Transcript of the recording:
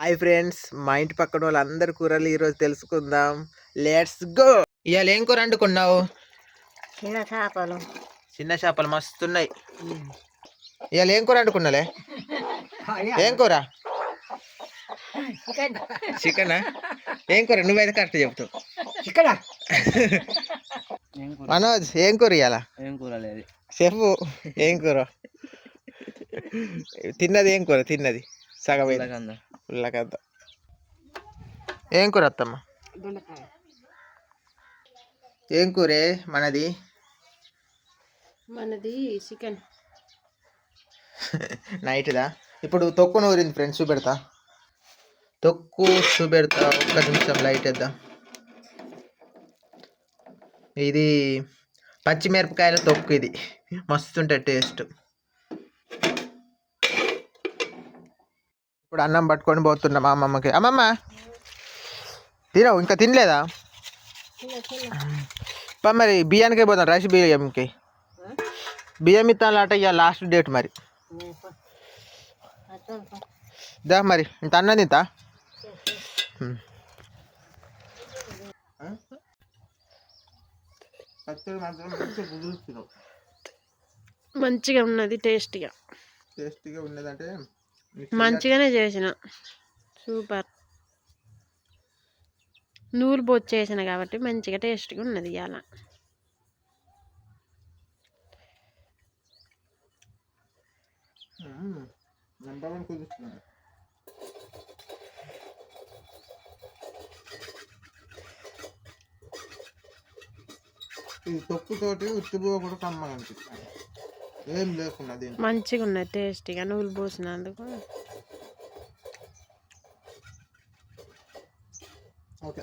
Hi friends, మా ఇంటి పక్కన వాళ్ళందరి కూరలు ఈరోజు తెలుసుకుందాం. Let's go. ఇవాళ ఏం కూర వండుకున్నావు? చిన్న చేపలు మస్తున్నాయి. ఇవాళ ఏం కూర వండుకున్నాలే? ఏం కూర? చికెనా? ఏం కూర? నువ్వైతే కరెక్ట్ చెప్తావు. మనోజ్, ఏం కూర ఇవాళ? ఏం కూర లేదు చెప్పు. ఏం కూర తిన్నది? ఏం కూర తిన్నది? సగం ఉల్లకంద. ఏం కూర అత్తమ్మ? ఏం కూరే మనది? చికెన్. నైట్దా? ఇప్పుడు తొక్కు నూరింది ఫ్రెండ్స్, చూపెడతా. తొక్కు చూపెడతా, ఒక్క నిమిషం లైట్ వేద్దాం. ఇది పచ్చిమిరపకాయల తొక్కు. ఇది మస్తుంటుంది టేస్ట్. ఇప్పుడు అన్నం పట్టుకొని పోతున్నాం మా అమ్మమ్మకి. అమ్మమ్మ తినవు? ఇంకా తినలేదా? మరి బియ్యానికే పోతాం, రైస్ బియ్యంకి. బియ్యం ఇస్తాను అట, ఇక లాస్ట్ డేట్ మరి. దా మరి, ఇంత అన్నం తింటా. మంచిగా ఉన్నది, టేస్టీగా ఉన్నదంటే మంచిగానే చేసిన. సూపర్. నూలు పోసి చేసిన కాబట్టి మంచిగా టేస్ట్గా ఉన్నది. ఇవాళ ఈ తొక్కుతోటి ఉత్తిబువ్వ కూడా కమ్మగా అనిపిస్తుంది, ఏం లేకుండా. మంచిగా ఉన్నది టేస్టీగా, నూలు పోసినందుకు. ఓకే.